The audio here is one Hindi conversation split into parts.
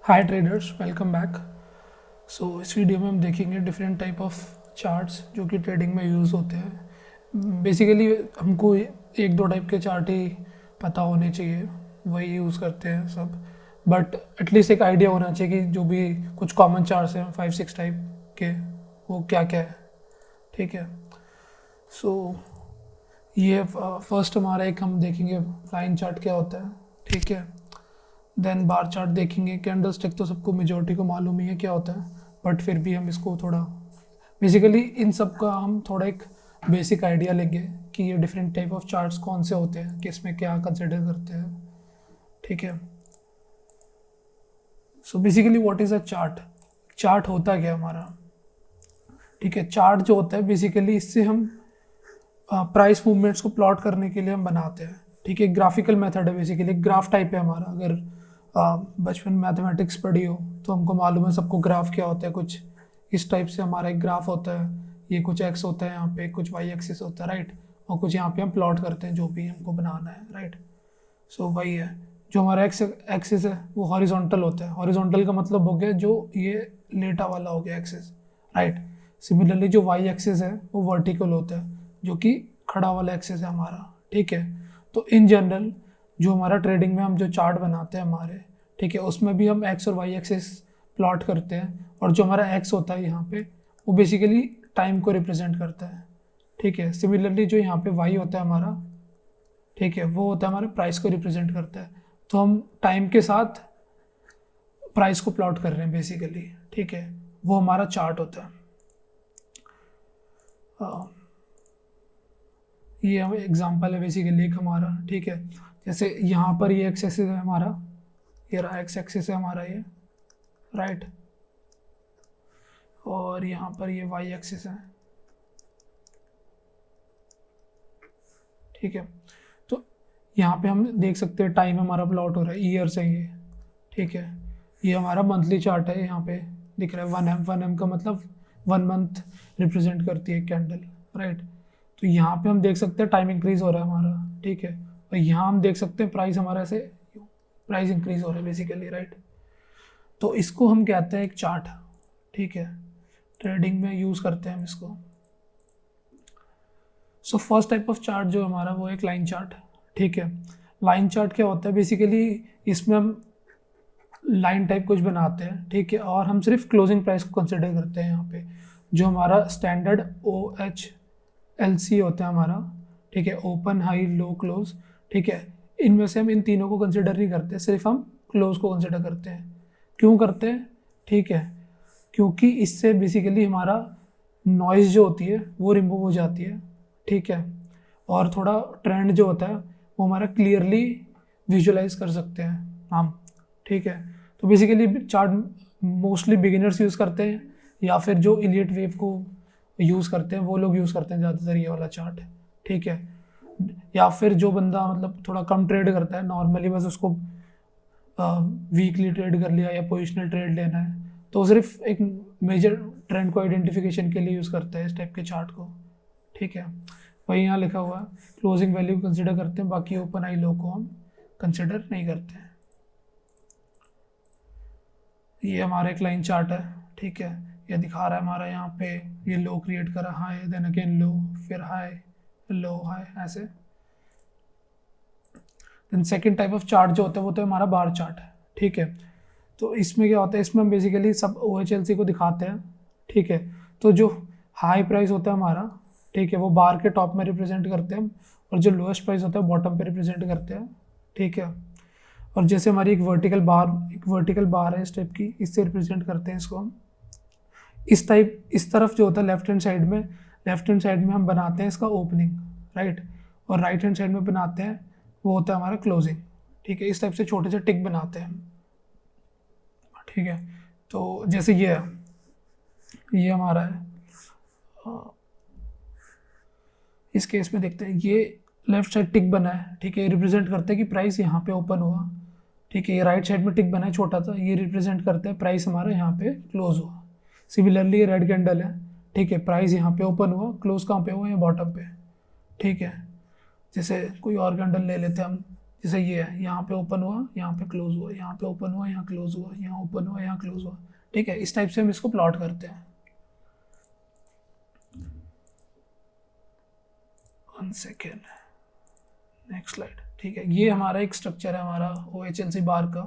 हाय ट्रेडर्स, वेलकम बैक। इस वीडियो में हम देखेंगे डिफरेंट टाइप ऑफ चार्ट्स जो कि ट्रेडिंग में यूज़ होते हैं। बेसिकली हमको एक दो टाइप के चार्ट ही पता होने चाहिए, वही यूज़ करते हैं सब। बट एटलीस्ट एक आइडिया होना चाहिए कि जो भी कुछ कॉमन चार्ट्स हैं 5-6 टाइप के, वो क्या क्या है। ठीक है, सो ये फर्स्ट हमारा एक हम देखेंगे लाइन चार्ट क्या होता है। ठीक है, देन बार चार्ट देखेंगे। कैंडल स्टिक तो सबको मेजोरिटी को मालूम ही है क्या होता है, बट फिर भी हम इसको थोड़ा बेसिकली इन सब का हम थोड़ा एक बेसिक आइडिया लेंगे कि ये डिफरेंट टाइप ऑफ चार्ट्स कौन से होते हैं, किस में क्या कंसिडर करते हैं। ठीक है, so basically what is a chart. Chart होता क्या हमारा? ठीक है, चार्ट जो होता है बेसिकली इससे हम प्राइस मूवमेंट्स को प्लॉट करने के लिए हम बनाते हैं। ठीक है, ग्राफिकल मेथड है, बेसिकली ग्राफ टाइप है हमारा। अगर बचपन में मैथमेटिक्स पढ़ी हो तो हमको मालूम है सबको ग्राफ क्या होता है। कुछ इस टाइप से हमारा एक ग्राफ होता है, ये कुछ एक्स होता है, यहाँ पे कुछ वाई एक्सिस होता है, राइट। और कुछ यहाँ पे हम प्लॉट करते हैं जो भी हमको बनाना है, राइट। सो वही है, जो हमारा एक्स एक्सिस है वो हॉरिजॉन्टल होता है। हॉरिजॉन्टल का मतलब हो गया जो ये लेटा वाला हो गया एक्सिस, राइट। सिमिलरली जो वाई एक्सिस है वो वर्टिकल होता है, जो कि खड़ा वाला एक्सिस है हमारा। ठीक है, तो इन जनरल जो हमारा ट्रेडिंग में हम जो चार्ट बनाते हैं हमारे, ठीक है, उसमें भी हम एक्स और वाई एक्सिस प्लॉट करते हैं। और जो हमारा एक्स होता है यहाँ पे वो बेसिकली टाइम को रिप्रेजेंट करता है। ठीक है, सिमिलरली जो यहाँ पे वाई होता है हमारा, ठीक है, वो होता है हमारे प्राइस को रिप्रेजेंट करता है। तो हम टाइम के साथ प्राइस को प्लॉट कर रहे हैं बेसिकली। ठीक है, वो हमारा चार्ट होता है। ये हम एग्जांपल है बेसिकली एक हमारा। ठीक है, जैसे यहाँ पर ये एक्स एक्सिस है हमारा, ये रहा एक्स एक्सिस है हमारा ये, राइट। और यहाँ पर ये वाई एक्सिस है। ठीक है, तो यहाँ पे हम देख सकते हैं टाइम हमारा प्लॉट हो रहा है, ईयर्स है ये। ठीक है, ये हमारा मंथली चार्ट है, यहाँ पे दिख रहा है 1M। 1M का मतलब 1 मंथ रिप्रेजेंट करती है कैंडल, राइट। तो यहाँ पे हम देख सकते हैं टाइम इंक्रीज हो रहा है हमारा। ठीक है, और यहाँ हम देख सकते हैं प्राइस हमारा ऐसे प्राइस इंक्रीज हो रहा है बेसिकली, राइट। तो इसको हम कहते हैं एक चार्ट। ठीक है, ट्रेडिंग में यूज़ करते हैं हम इसको। So first type of chart जो हमारा वो एक लाइन चार्ट। ठीक है, लाइन चार्ट क्या होता है बेसिकली, इसमें हम लाइन टाइप कुछ बनाते हैं। ठीक है, और हम सिर्फ क्लोजिंग प्राइस को कंसिडर करते हैं। यहाँ पे जो हमारा स्टैंडर्ड OHLC होता है हमारा, ठीक है, ओपन हाई लो क्लोज। ठीक है, इनमें से हम इन तीनों को कंसिडर नहीं करते, सिर्फ हम क्लोज को कंसिडर करते हैं। क्यों करते हैं? ठीक है, क्योंकि इससे बेसिकली हमारा नॉइज़ जो होती है वो रिमूव हो जाती है। ठीक है, और थोड़ा ट्रेंड जो होता है वो हमारा क्लियरली विजुअलाइज कर सकते हैं हम। ठीक है, तो basically chart mostly beginners use करते हैं, या फिर जो इलियट वेव को यूज़ करते हैं वो लोग यूज़ करते हैं ज़्यादातर ये वाला चार्ट। ठीक है, या फिर जो बंदा मतलब थोड़ा कम ट्रेड करता है नॉर्मली, बस उसको वीकली ट्रेड कर लिया या पोजिशनल ट्रेड लेना है, तो सिर्फ एक मेजर ट्रेंड को आइडेंटिफिकेशन के लिए यूज़ करता है इस टाइप के चार्ट को। ठीक है, वही यहाँ लिखा हुआ है, क्लोजिंग वैल्यू कंसिडर करते हैं, बाकी ओपन आई लो को हम कंसिडर नहीं करते हैं। ये हमारा एक लाइन चार्ट है। ठीक है, ये दिखा रहा है हमारा यहाँ पे ये लो क्रिएट करा, हाई देन अगेन लो, फिर हाई लो हाई, ऐसे। Then second type of chart जो होता है वो तो हमारा बार चार्ट है। ठीक है, तो इसमें क्या होता है, इसमें हम बेसिकली सब OHLC को दिखाते हैं। ठीक है, तो जो हाई प्राइस होता है हमारा, ठीक है, वो बार के टॉप में रिप्रेजेंट करते हैं, और जो लोएस्ट प्राइस होता है बॉटम पे रिप्रेजेंट करते हैं। ठीक है, और जैसे हमारी एक वर्टिकल बार है इस टाइप की, इससे रिप्रेजेंट करते हैं इसको हम। इस तरफ जो होता है लेफ्ट हैंड साइड में हम बनाते हैं इसका ओपनिंग, राइट। और राइट हैंड साइड में बनाते हैं वो होता है हमारा क्लोजिंग। ठीक है, इस टाइप से छोटे से टिक बनाते हैं हम। ठीक है, तो जैसे ये है, ये हमारा है, इस केस में देखते हैं ये लेफ्ट साइड टिक बना है। ठीक है, ये रिप्रेजेंट करते हैं कि प्राइस यहाँ पे ओपन हुआ। ठीक है, ये राइट साइड में टिक बना है छोटा सा, ये रिप्रेजेंट करते हैं प्राइस हमारा यहाँ पे क्लोज हुआ। सिमिलरली ये रेड कैंडल है। ठीक है, प्राइस यहाँ पे ओपन हुआ, क्लोज कहाँ पे हुआ, ये बॉटम पे। ठीक है, जैसे कोई और कैंडल ले लेते हैं हम, जैसे ये है, यहाँ पे ओपन हुआ, यहाँ पे क्लोज हुआ, यहाँ पे ओपन हुआ, यहाँ क्लोज हुआ, यहाँ ओपन हुआ, यहाँ क्लोज हुआ, ठीक है। इस टाइप से हम इसको प्लॉट करते हैं। 1 सेकेंड, नेक्स्ट स्लाइड, ठीक है। ये हमारा एक स्ट्रक्चर है हमारा OHLC बार का,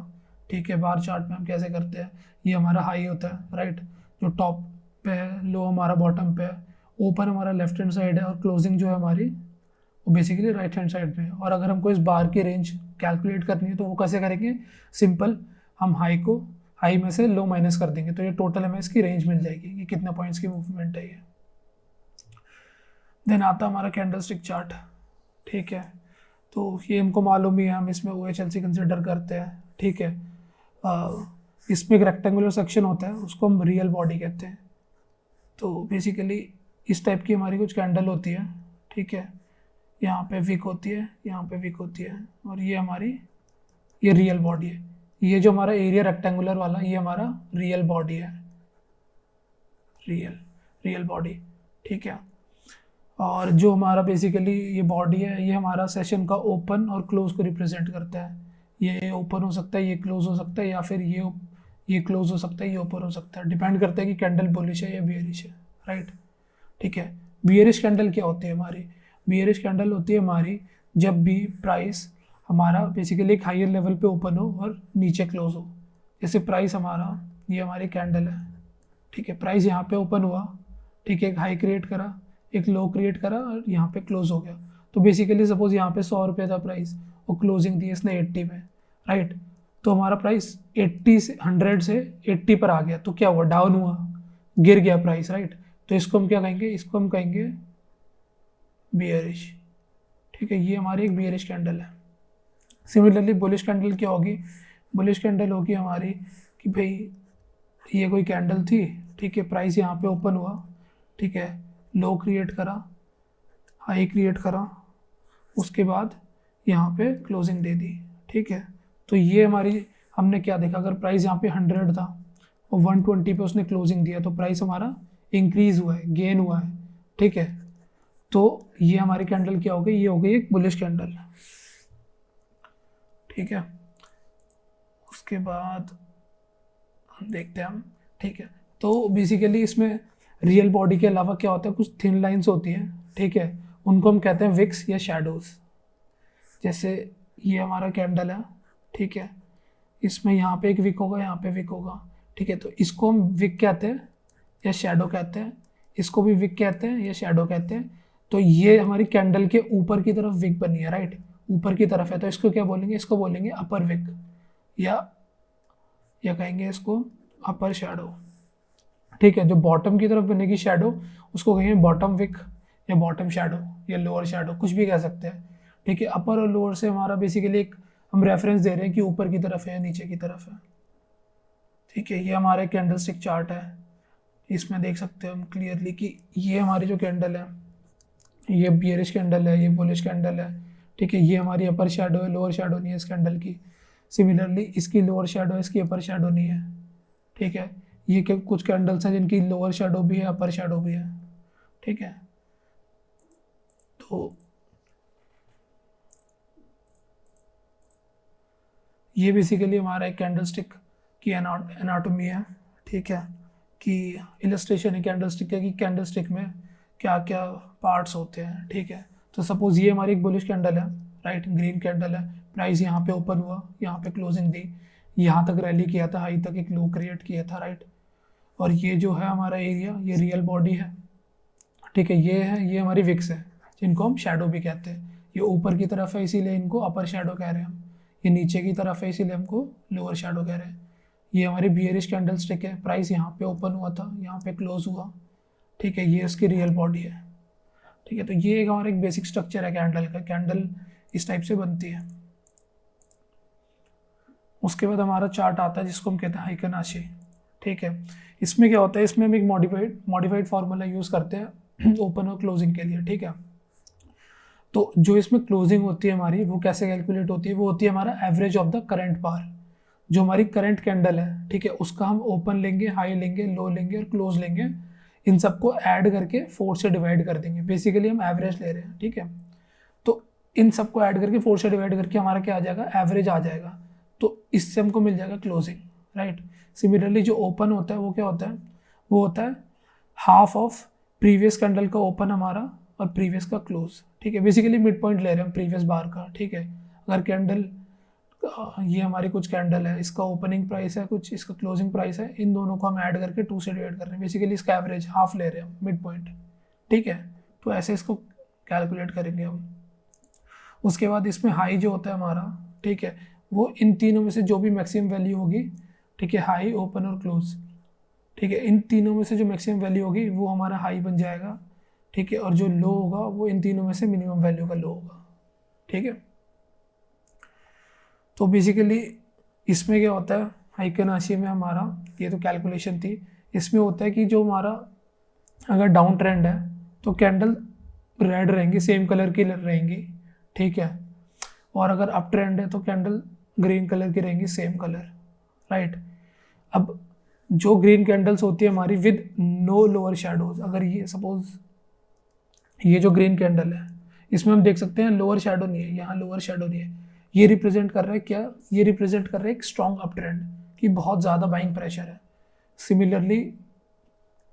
ठीक है। बार चार्ट में हम कैसे करते हैं, ये हमारा हाई होता है, राइट, जो टॉप पे है, लो हमारा बॉटम पे है, ओपन हमारा लेफ्ट हैंड साइड है, और क्लोजिंग जो है हमारी वो बेसिकली राइट हैंड साइड में है। और अगर हमको इस बार की रेंज कैलकुलेट करनी है तो वो कैसे करेंगे, सिंपल, हम हाई में से लो माइनस कर देंगे, तो ये टोटल हमें इसकी रेंज मिल जाएगी कि कितने पॉइंट्स की मूवमेंट है ये। देन आता हमारा कैंडलस्टिक चार्ट, ठीक है। तो ये हमको मालूम ही है, हम इसमें OHLC कंसिडर करते हैं, ठीक है। इसमें एक रेक्टेंगुलर सेक्शन होता है, उसको हम रियल बॉडी कहते हैं। तो बेसिकली इस टाइप की हमारी कुछ कैंडल होती है, ठीक है। यहाँ पे विक होती है, यहाँ पे विक होती है, और ये रियल बॉडी है। ये जो हमारा एरिया रेक्टेंगुलर वाला, ये हमारा रियल बॉडी है, रियल बॉडी, ठीक है। और जो हमारा बेसिकली ये बॉडी है, ये हमारा सेशन का ओपन और क्लोज को रिप्रेजेंट करता है। ये ओपन हो सकता है, ये क्लोज हो सकता है, या फिर ये क्लोज हो सकता है, ये ओपन हो सकता है, डिपेंड करता है कि कैंडल बुलिश है या बियरिश है, राइट, ठीक है। बियरिश कैंडल क्या होती है हमारी, बियरिश कैंडल होती है हमारी जब भी प्राइस हमारा बेसिकली एक हायर लेवल पे ओपन हो और नीचे क्लोज हो। जैसे प्राइस हमारा, ये हमारी कैंडल है, ठीक है। प्राइस यहाँ पे ओपन हुआ, ठीक है, एक हाई क्रिएट करा, एक लो क्रिएट करा, और यहाँ पे क्लोज हो गया। तो बेसिकली सपोज यहाँ पे 100 रुपये था प्राइस, और क्लोजिंग दी इसने 80 में, राइट। तो हमारा प्राइस 100 से 80 पर आ गया, तो क्या हुआ, डाउन हुआ, गिर गया प्राइस, राइट। तो इसको हम क्या कहेंगे, इसको हम कहेंगे बियरिश, ठीक है। ये हमारी एक बियरिश कैंडल है। सिमिलरली बुलिश कैंडल क्या होगी, बुलिश कैंडल होगी हमारी कि भाई ये कोई कैंडल थी, ठीक है, प्राइस यहाँ पे ओपन हुआ, ठीक है, लो क्रिएट करा, हाई क्रिएट करा, उसके बाद यहाँ पे क्लोजिंग दे दी, ठीक है। तो ये हमारी, हमने क्या देखा, अगर प्राइस यहाँ पे 100 था और 120 पे उसने क्लोजिंग दिया, तो प्राइस हमारा इंक्रीज हुआ है, गेन हुआ है, ठीक है। तो ये हमारी कैंडल क्या हो गई, ये हो गई एक बुलिश कैंडल, ठीक है। उसके बाद हम देखते हैं हम, ठीक है। तो बेसिकली इसमें रियल बॉडी के अलावा क्या होता है, कुछ थिन लाइंस होती हैं, ठीक है, उनको हम कहते हैं विक्स या शैडोज। जैसे ये हमारा कैंडल है, ठीक है, इसमें यहाँ पे एक विक होगा, यहाँ पे विक होगा, ठीक है। तो इसको हम विक कहते हैं या शैडो कहते हैं, इसको भी विक कहते हैं या शैडो कहते हैं। तो ये हमारी कैंडल के ऊपर की तरफ विक बनी है, राइट, ऊपर की तरफ है, तो इसको क्या बोलेंगे, इसको बोलेंगे अपर विक, या कहेंगे इसको अपर शैडो, ठीक है। जो बॉटम की तरफ बनेगी शैडो, उसको कहेंगे बॉटम विक या बॉटम शैडो या लोअर शैडो, कुछ भी कह सकते हैं, ठीक है। अपर और लोअर से हमारा बेसिकली एक हम रेफरेंस दे रहे हैं कि ऊपर की तरफ है या नीचे की तरफ है, ठीक है। ये हमारा कैंडलस्टिक चार्ट है, इसमें देख सकते हैं हम क्लियरली कि ये हमारी जो कैंडल है, ये बियरिश कैंडल है, ये बुलिश कैंडल है, ठीक है। ये हमारी अपर शैडो है, लोअर शैडो नहीं है इस कैंडल की। सिमिलरली इसकी लोअर शैडो है, इसकी अपर शैडो नहीं है, ठीक है। ये कुछ कैंडल्स हैं जिनकी लोअर शैडो भी है, अपर शैडो भी है, ठीक है। तो ये बेसिकली हमारा एक कैंडलस्टिक की एनाटॉमी है, ठीक है, कि इलस्ट्रेशन है कैंडलस्टिक का, कि कैंडलस्टिक में क्या क्या पार्ट्स होते हैं, ठीक है। तो सपोज ये हमारी एक बुलिश कैंडल है, राइट, ग्रीन कैंडल है, प्राइस यहाँ पे ओपन हुआ, यहाँ पे क्लोजिंग दी, यहाँ तक रैली किया था, हाई तक एक लो क्रिएट किया था, राइट। और ये जो है हमारा एरिया, ये रियल बॉडी है, ठीक है। ये हमारी विक्स है, जिनको हम शैडो भी कहते हैं। ये ऊपर की तरफ है इसीलिए इनको अपर शैडो कह रहे हैं हम, ये नीचे की तरफ है इसीलिए हमको लोअर शैडो कह रहे हैं। ये हमारी बियरिश कैंडल स्टिक है, प्राइस यहाँ पे ओपन हुआ था, यहाँ पे क्लोज हुआ, ठीक है, ये इसकी रियल बॉडी है, ठीक है। तो ये एक हमारा एक बेसिक स्ट्रक्चर है कैंडल का, कैंडल इस टाइप से बनती है। उसके बाद हमारा चार्ट आता है जिसको हम कहते हैं हाइकनाशी, ठीक है। इसमें क्या होता है, इसमें हम एक मॉडिफाइड फार्मूला यूज़ करते हैं ओपन और क्लोजिंग के लिए, ठीक है। तो जो इसमें क्लोजिंग होती है हमारी, वो कैसे कैलकुलेट होती है, वो होती है हमारा एवरेज ऑफ द करंट पार। जो हमारी करंट कैंडल है, ठीक है, उसका हम ओपन लेंगे, हाई लेंगे, लो लेंगे और क्लोज लेंगे, इन सबको ऐड करके 4 से डिवाइड कर देंगे। बेसिकली हम एवरेज ले रहे हैं, ठीक है। तो इन सबको ऐड करके 4 से डिवाइड करके हमारा क्या आ जाएगा, एवरेज आ जाएगा। तो इससे हमको मिल जाएगा क्लोजिंग, राइट। सिमिलरली जो ओपन होता है वो क्या होता है, वो होता है हाफ ऑफ प्रीवियस कैंडल का ओपन हमारा और प्रीवियस का क्लोज, ठीक है। बेसिकली मिड पॉइंट ले रहे हैं हम प्रीवियस बार का, ठीक है। अगर कैंडल ये हमारी कुछ कैंडल है, इसका ओपनिंग प्राइस है कुछ, इसका क्लोजिंग प्राइस है, इन दोनों को हम ऐड करके 2 से डिवाइड कर रहे हैं। बेसिकली इसका एवरेज हाफ ले रहे हैं हम, मिड पॉइंट, ठीक है। तो ऐसे इसको कैलकुलेट करेंगे हम। उसके बाद इसमें हाई जो होता है हमारा, ठीक है, वो इन तीनों में से जो भी मैक्सिमम वैल्यू होगी, ठीक है, हाई, ओपन और क्लोज, ठीक है, इन तीनों में से जो मैक्सिमम वैल्यू होगी वो हमारा हाई बन जाएगा, ठीक है। और जो लो होगा वो इन तीनों में से मिनिमम वैल्यू का लो होगा, ठीक है। तो बेसिकली इसमें क्या होता है, हाइकेनाशी में हमारा ये तो कैलकुलेशन थी। इसमें होता है कि जो हमारा अगर डाउन ट्रेंड है तो कैंडल रेड रहेंगी, सेम कलर की रहेंगी, ठीक है। और अगर अप ट्रेंड है तो कैंडल ग्रीन कलर की रहेंगी, सेम कलर, राइट। अब जो ग्रीन कैंडल्स होती है हमारी विद नो लोअर शैडोज, अगर ये सपोज ये जो ग्रीन कैंडल है इसमें हम देख सकते हैं लोअर शैडो नहीं है, यहाँ लोअर शैडो नहीं है, ये रिप्रेजेंट कर रहा है क्या, ये रिप्रेजेंट कर रहा है एक स्ट्रॉन्ग अप ट्रेंड कि बहुत ज़्यादा बाइंग प्रेशर है। सिमिलरली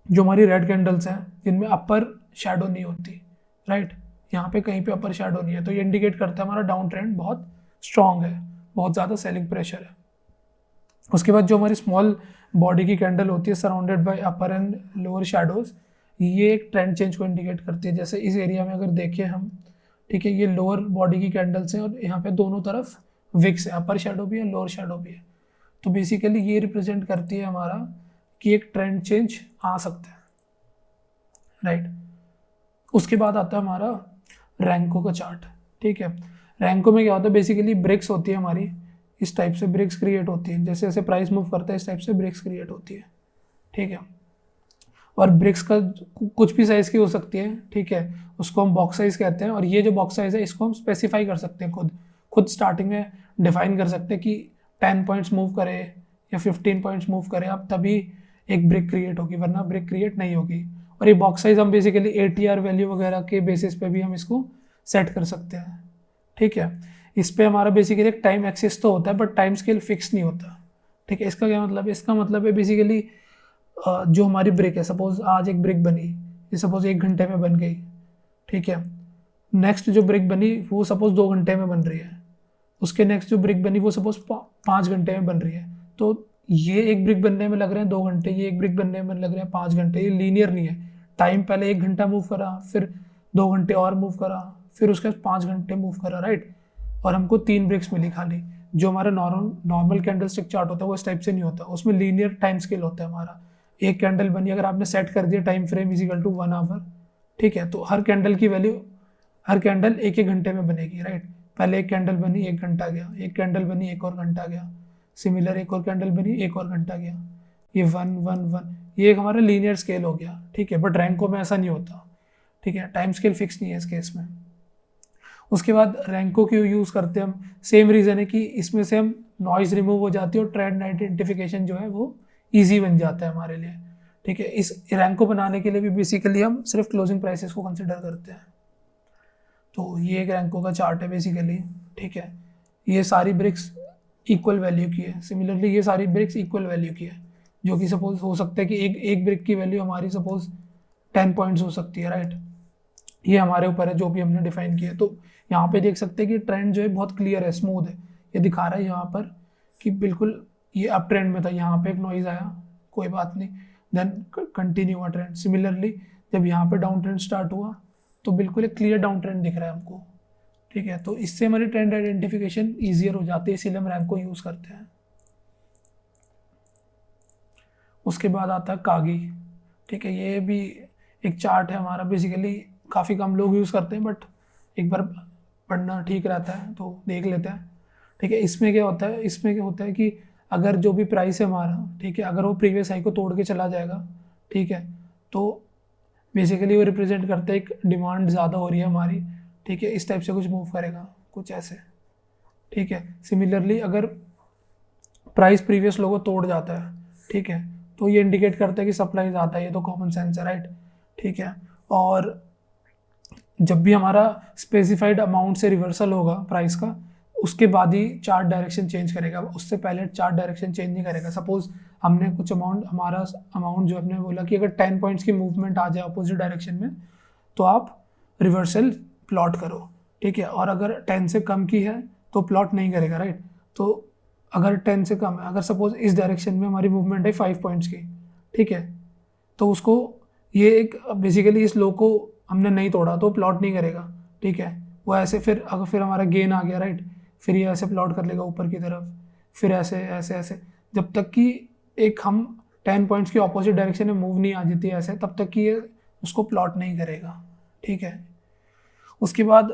जो हमारी रेड कैंडल्स हैं जिनमें अपर शैडो नहीं होती, राइट, यहाँ पे कहीं पे अपर शैडो नहीं है, तो ये इंडिकेट करता है हमारा डाउन ट्रेंड बहुत स्ट्रॉन्ग है, बहुत ज़्यादा सेलिंग प्रेशर है। उसके बाद जो हमारी स्मॉल बॉडी की कैंडल होती है surrounded by upper and lower shadows, ये एक ट्रेंड चेंज को इंडिकेट करती है। जैसे इस एरिया में अगर देखें हम, ठीक है, ये लोअर बॉडी की कैंडल्स हैं और यहाँ पे दोनों तरफ विक्स है, अपर शैडो भी है लोअर शैडो भी है। तो बेसिकली ये रिप्रेजेंट करती है हमारा कि एक ट्रेंड चेंज आ सकता है, राइट। उसके बाद आता है हमारा रैंको का चार्ट, ठीक है। रैंको में क्या होता है, बेसिकली ब्रेक्स होती है हमारी, इस टाइप से ब्रेक्स क्रिएट होती है, जैसे जैसे प्राइस मूव करता है इस टाइप से ब्रेक्स क्रिएट होती है, ठीक है। और ब्रेक्स का कुछ भी साइज़ की हो सकती है, ठीक है, उसको हम बॉक्स साइज कहते हैं। और ये जो बॉक्स साइज है इसको हम स्पेसिफाई कर सकते हैं, खुद स्टार्टिंग में डिफाइन कर सकते हैं कि 10 पॉइंट्स मूव करे या 15 पॉइंट्स मूव करे, अब तभी एक ब्रेक क्रिएट होगी, वरना ब्रेक क्रिएट नहीं होगी। और ये बॉक्स साइज हम बेसिकली ATR वैल्यू वगैरह के बेसिस पे भी हम इसको सेट कर सकते हैं, ठीक है। इस पे हमारा बेसिकली एक टाइम एक्सिस तो होता है बट टाइम स्केल फिक्स नहीं होता, ठीक है। इसका क्या मतलब है, इसका मतलब है बेसिकली जो हमारी ब्रेक है, सपोज आज एक ब्रेक बनी, ये सपोज 1 घंटे में बन गई, ठीक है। नेक्स्ट जो ब्रेक बनी वो सपोज 2 घंटे में बन रही है, उसके नेक्स्ट जो ब्रेक बनी वो सपोज 5 घंटे में बन रही है। तो ये एक ब्रेक बनने में लग रहे हैं 2 घंटे, ये एक ब्रेक बनने में लग रहे हैं 5 घंटे, ये लीनियर नहीं है। टाइम पहले 1 घंटा मूव करा, फिर 2 घंटे और मूव करा, फिर उसके बाद 5 घंटे मूव करा, राइट। और हमको 3 ब्रेक्स मिली खाली। जो हमारा नॉर्मल कैंडल स्टिक चार्ट होता है वो इस टाइप से नहीं होता, उसमें लीनियर टाइम स्केल होता है हमारा। एक कैंडल बनी, अगर आपने सेट कर दिया time frame is equal to 1 hour, ठीक है, तो हर कैंडल की वैल्यू, हर कैंडल 1-1 घंटे में बनेगी, राइट। पहले एक कैंडल बनी 1 घंटा गया, एक कैंडल बनी 1 और घंटा गया, सिमिलर एक और कैंडल बनी 1 और घंटा गया, ये 1 1 1, ये एक हमारा लीनियर स्केल हो गया, ठीक है। बट रैंको में ऐसा नहीं होता, ठीक है, टाइम स्केल फिक्स नहीं है इस केस में। उसके बाद रैंको क्यों यूज़ करते हैं हम, सेम रीज़न है कि इसमें से हम नॉइज़ रिमूव हो जाती है और ट्रेंड आइडेंटिफिकेशन जो है वो ईजी बन जाता है हमारे लिए, ठीक है। इस रैंक को बनाने के लिए भी बेसिकली हम सिर्फ क्लोजिंग प्राइसेस को कंसिडर करते हैं। तो ये एक रैंको का चार्ट है बेसिकली, ठीक है। ये सारी ब्रिक्स इक्वल वैल्यू की है, सिमिलरली ये सारी ब्रिक्स इक्वल वैल्यू की है, जो कि सपोज हो सकता है कि एक ब्रिक की वैल्यू हमारी सपोज 10 पॉइंट्स हो सकती है, राइट। ये हमारे ऊपर है जो भी हमने डिफाइन किया है। तो यहाँ पे देख सकते हैं कि ट्रेंड जो है बहुत क्लियर है, स्मूथ है, ये दिखा रहा है यहाँ पर कि बिल्कुल ये अप ट्रेंड में था, यहाँ पे एक नॉइज आया, कोई बात नहीं, देन कंटिन्यू हुआ ट्रेंड। सिमिलरली जब यहाँ पे डाउन ट्रेंड स्टार्ट हुआ तो बिल्कुल एक क्लियर डाउन ट्रेंड दिख रहा है हमको, ठीक है। तो इससे हमारी ट्रेंड आइडेंटिफिकेशन ईजियर हो जाती है, इसीलिए हम रैंक को यूज़ करते हैं। उसके बाद आता है कागी, ठीक है। ये भी एक चार्ट है हमारा, बेसिकली काफ़ी कम लोग यूज़ करते हैं बट एक बार पढ़ना ठीक रहता है तो देख लेते हैं, ठीक है। इसमें क्या होता है, इसमें क्या होता है कि अगर जो भी प्राइस है हमारा, ठीक है, अगर वो प्रीवियस हाई को तोड़ के चला जाएगा, ठीक है, तो बेसिकली वो रिप्रेजेंट करता है एक डिमांड ज़्यादा हो रही है हमारी, ठीक है, इस टाइप से कुछ मूव करेगा, कुछ ऐसे, ठीक है। सिमिलरली अगर प्राइस प्रीवियस लो को तोड़ जाता है, ठीक है, तो ये इंडिकेट करता है कि सप्लाई ज़्यादा है, ये तो कॉमन सेंस है, राइट, ठीक है। और जब भी हमारा स्पेसिफाइड अमाउंट से रिवर्सल होगा प्राइस का, उसके बाद ही चार्ट डायरेक्शन चेंज करेगा, उससे पहले चार्ट डायरेक्शन चेंज नहीं करेगा। सपोज हमने कुछ अमाउंट, हमारा अमाउंट जो हमने बोला कि अगर 10 पॉइंट्स की मूवमेंट आ जाए अपोजिट डायरेक्शन में तो आप रिवर्सल प्लॉट करो, ठीक है। और अगर 10 से कम की है तो प्लॉट नहीं करेगा, राइट। तो अगर 10 से कम है, अगर सपोज इस डायरेक्शन में हमारी मूवमेंट है 5 पॉइंट्स की, ठीक है, तो उसको ये एक बेसिकली इस लो को हमने नहीं तोड़ा तो प्लॉट नहीं करेगा, ठीक है। वो ऐसे फिर अगर फिर हमारा गेन आ गया, राइट, फिर ये ऐसे प्लॉट कर लेगा ऊपर की तरफ, फिर ऐसे ऐसे ऐसे, जब तक कि एक हम 10 पॉइंट्स की ऑपोजिट डायरेक्शन में मूव नहीं आ जाती है ऐसे, तब तक कि ये उसको प्लॉट नहीं करेगा, ठीक है। उसके बाद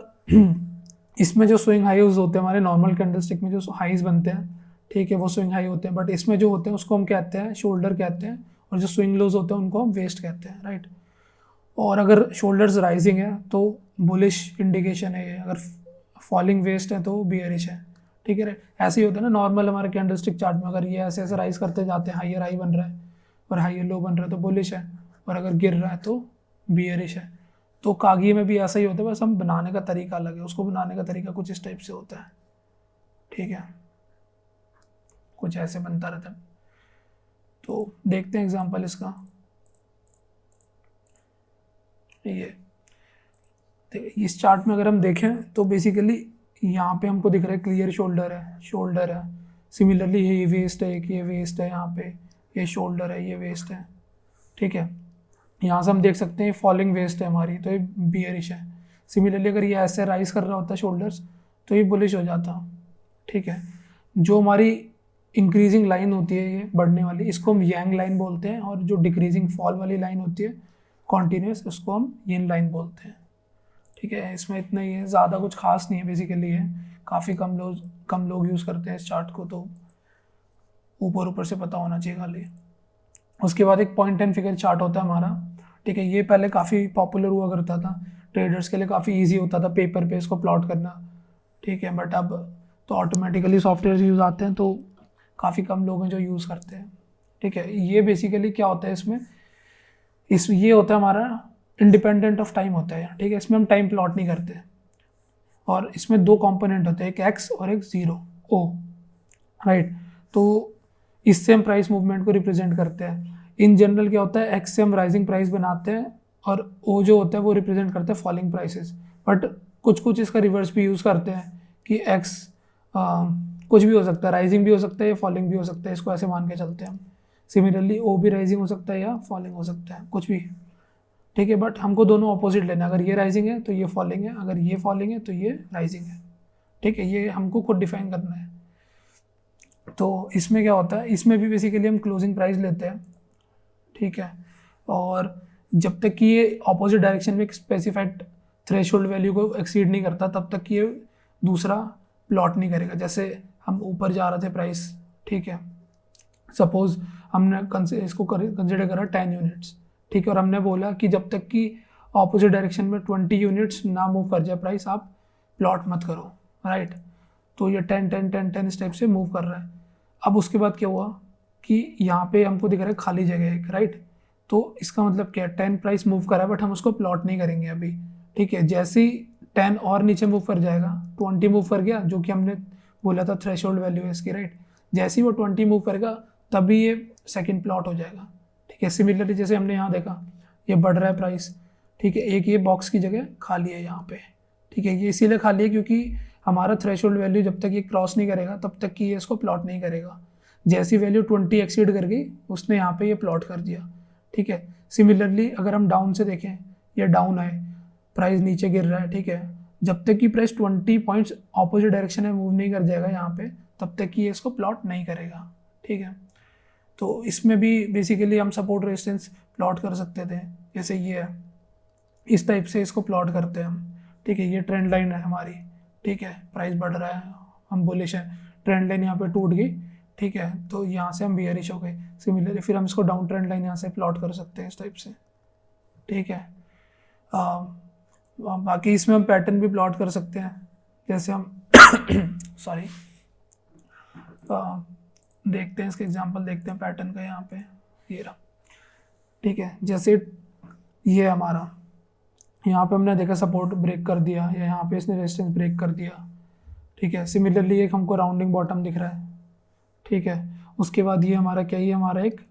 इसमें जो स्विंग हाईज होते हैं हमारे नॉर्मल कैंडलस्टिक में, जो हाईज बनते हैं, ठीक है, वो स्विंग हाई होते हैं, बट इसमें जो होते हैं उसको हम कहते हैं शोल्डर कहते हैं, और जो स्विंग लोज होते हैं उनको हम वेस्ट कहते हैं, राइट। और अगर शोल्डर्स राइजिंग है तो बुलिश इंडिकेशन है ये, अगर फॉलिंग वेस्ट है तो बियरिश है, ठीक है, राइट। ऐसे ही होता है ना नॉर्मल हमारे कैंडलस्टिक चार्ट में, अगर ये ऐसे ऐसे राइज करते जाते हैं, हाइयर हाई बन रहा है और हाइयर लो बन रहा है तो बुलिश है, और अगर गिर रहा है तो बियरिश है। तो कागी में भी ऐसा ही होता है, बस हम बनाने का तरीका अलग है, उसको बनाने का तरीका कुछ इस टाइप से होता है, ठीक है, कुछ ऐसे बनता रहता है। तो देखते हैं एग्जांपल इसका, ये इस चार्ट में अगर हम देखें तो बेसिकली यहाँ पे हमको दिख रहा है क्लियर शोल्डर है, सिमिलरली ये वेस्ट है, एक ये वेस्ट है, यहाँ पे ये शोल्डर है, ये वेस्ट है, ठीक है। यहाँ से हम देख सकते हैं फॉलिंग वेस्ट है हमारी, तो ये बियरिश है। सिमिलरली अगर ये ऐसे राइज कर रहा होता शोल्डर्स तो ये बुलिश हो जाता, ठीक है। जो हमारी इंक्रीजिंग लाइन होती है ये बढ़ने वाली, इसको हम यांग लाइन बोलते हैं, और जो डिक्रीजिंग फॉल वाली लाइन होती है कॉन्टिन्यूस, उसको हम यिन लाइन बोलते हैं, ठीक है। इसमें इतना ही है, ज़्यादा कुछ खास नहीं है बेसिकली, है काफ़ी कम लोग यूज़ करते हैं इस चार्ट को, तो ऊपर से पता होना चाहिए खाली। उसके बाद एक पॉइंट एंड फिगर चार्ट होता है हमारा, ठीक है। ये पहले काफ़ी पॉपुलर हुआ करता था, ट्रेडर्स के लिए काफ़ी ईजी होता था पेपर पे इसको प्लॉट करना, ठीक है। बट अब तो ऑटोमेटिकली सॉफ्टवेयर यूज़ आते हैं, तो काफ़ी कम लोग हैं जो यूज़ करते हैं, ठीक है। ये बेसिकली क्या होता है इसमें, ये होता है हमारा इंडिपेंडेंट ऑफ टाइम होता है, ठीक है। इसमें हम टाइम प्लॉट नहीं करते, और इसमें दो कंपोनेंट होते हैं, एक एक्स और एक जीरो ओ, राइट। तो इससे हम प्राइस मूवमेंट को रिप्रेजेंट करते हैं। इन जनरल क्या होता है, एक्स से हम राइजिंग प्राइस बनाते हैं, और ओ जो होता है वो रिप्रेजेंट करते हैं फॉलिंग प्राइसेस। बट कुछ इसका रिवर्स भी यूज़ करते हैं कि एक्स कुछ भी हो सकता है, राइजिंग भी हो सकता है या फॉलिंग भी हो सकता है, इसको ऐसे मान के चलते हैं हम। सिमिलरली ओ भी राइजिंग हो सकता है या फॉलिंग हो सकता है, कुछ भी, ठीक है। बट हमको दोनों ऑपोजिट लेना है, अगर ये राइजिंग है तो ये फॉलिंग है, अगर ये फॉलिंग है तो ये राइजिंग है, ठीक है। ये हमको खुद डिफाइन करना है। तो इसमें क्या होता है, इसमें भी बेसिकली हम क्लोजिंग प्राइस लेते हैं, ठीक है। और जब तक कि ये ऑपोजिट डायरेक्शन में एक स्पेसिफाइड थ्रेशोल्ड वैल्यू को एक्सीड नहीं करता, तब तक कि ये दूसरा प्लॉट नहीं करेगा। जैसे हम ऊपर जा रहे थे प्राइस, ठीक है, सपोज हमने इसको कंसिडर करा 10 यूनिट्स, ठीक है, और हमने बोला कि जब तक कि ऑपोजिट डायरेक्शन में 20 यूनिट्स ना मूव कर जाए प्राइस, आप प्लॉट मत करो, राइट। तो ये 10 10 10 10 इस टाइप से मूव कर रहा है। अब उसके बाद क्या हुआ कि यहाँ पे हमको दिख रहा है खाली जगह एक, राइट। तो इसका मतलब क्या है, 10 प्राइस मूव कर रहा है, बट हम उसको प्लॉट नहीं करेंगे अभी, ठीक है। जैसे ही 10 और नीचे मूव कर जाएगा, 20 मूव कर गया, जो कि हमने बोला था थ्रेशोल्ड वैल्यू है इसकी, राइट। जैसे ही वो 20 मूव करेगा तभी ये सेकंड प्लॉट हो जाएगा, ठीक है। सिमिलरली जैसे हमने यहाँ देखा ये बढ़ रहा है प्राइस, ठीक है, एक ये बॉक्स की जगह खाली है यहाँ पे, ठीक है। ये इसीलिए खाली है क्योंकि हमारा थ्रेशोल्ड वैल्यू जब तक ये क्रॉस नहीं करेगा तब तक कि ये इसको प्लॉट नहीं करेगा। जैसी वैल्यू 20 एक्सीड कर गई, उसने यहाँ पे ये प्लॉट कर दिया, ठीक है। सिमिलरली अगर हम डाउन से देखें, ये डाउन है, प्राइस नीचे गिर रहा है, ठीक है, जब तक कि प्राइस 20 पॉइंट्स ऑपोजिट डायरेक्शन में मूव नहीं कर जाएगा यहाँ पे, तब तक कि ये इसको प्लॉट नहीं करेगा, ठीक है। तो इसमें भी बेसिकली हम सपोर्ट रेजिस्टेंस प्लॉट कर सकते थे, जैसे ये है, इस टाइप से इसको प्लॉट करते हैं हम, ठीक है। ये ट्रेंड लाइन है हमारी, ठीक है, प्राइस बढ़ रहा है, हम बुलिश है, ट्रेंड लाइन यहाँ पे टूट गई, ठीक है, तो यहाँ से हम बियरिश हो गए। सिमिलरली फिर हम इसको डाउन ट्रेंड लाइन यहाँ से प्लॉट कर सकते हैं इस टाइप से, ठीक है। बाकी इसमें हम पैटर्न भी प्लॉट कर सकते हैं, जैसे हम सॉरी देखते हैं, इसके एग्जांपल देखते हैं पैटर्न का, यहाँ पे ये रहा, ठीक है। जैसे ये हमारा यहाँ पे हमने देखा सपोर्ट ब्रेक कर दिया, या यहाँ पे इसने रेजिस्टेंस ब्रेक कर दिया, ठीक है। सिमिलरली एक हमको राउंडिंग बॉटम दिख रहा है, ठीक है। उसके बाद ये हमारा क्या, ये हमारा एक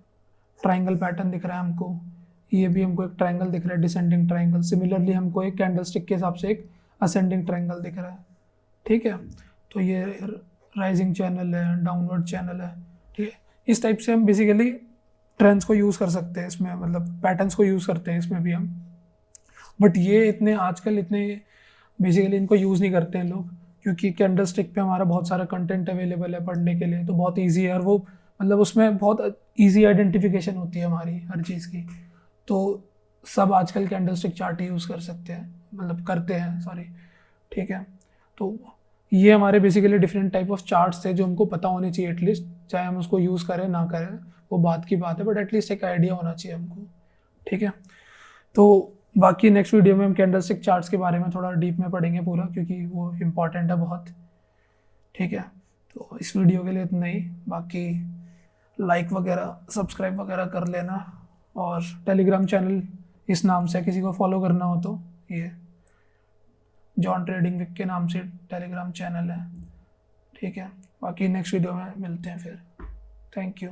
ट्राइंगल पैटर्न दिख रहा है हमको, ये भी हमको एक ट्राइंगल दिख रहा है, डिसेंडिंग ट्राइंगल। सिमिलरली हमको एक कैंडलस्टिक के हिसाब से एक असेंडिंग ट्राइंगल दिख रहा है, ठीक है। तो ये राइजिंग चैनल है, डाउनवर्ड चैनल है, ठीक है। इस टाइप से हम बेसिकली ट्रेंड्स को यूज़ कर सकते हैं इसमें, मतलब पैटर्न्स को यूज़ करते हैं इसमें भी हम। बट ये इतने आजकल इतने बेसिकली इनको यूज़ नहीं करते हैं लोग, क्योंकि कैंडलस्टिक पे हमारा बहुत सारा कंटेंट अवेलेबल है पढ़ने के लिए, तो बहुत इजी है। और वो मतलब उसमें बहुत इजी आइडेंटिफिकेशन होती है हमारी हर चीज़ की, तो सब आजकल कैंडलस्टिक चार्ट ही यूज़ कर सकते हैं, मतलब करते हैं, सॉरी, ठीक है। तो ये हमारे basically different type of charts थे जो हमको पता होने चाहिए एटलीस्ट, चाहे हम उसको यूज़ करें ना करें वो बात की बात है, बट एटलीस्ट एक आइडिया होना चाहिए हमको, ठीक है। तो बाकी नेक्स्ट वीडियो में हम कैंडलस्टिक चार्ट्स के बारे में थोड़ा डीप में पढ़ेंगे पूरा, क्योंकि वो इम्पॉर्टेंट है बहुत, ठीक है। तो इस वीडियो के लिए इतना ही, बाकी लाइक वगैरह सब्सक्राइब वगैरह कर लेना, और टेलीग्राम चैनल इस नाम से किसी को फॉलो करना हो तो ये जॉन ट्रेडिंग विक के नाम से टेलीग्राम चैनल है, ठीक है। बाकी नेक्स्ट वीडियो में मिलते हैं फिर, थैंक यू।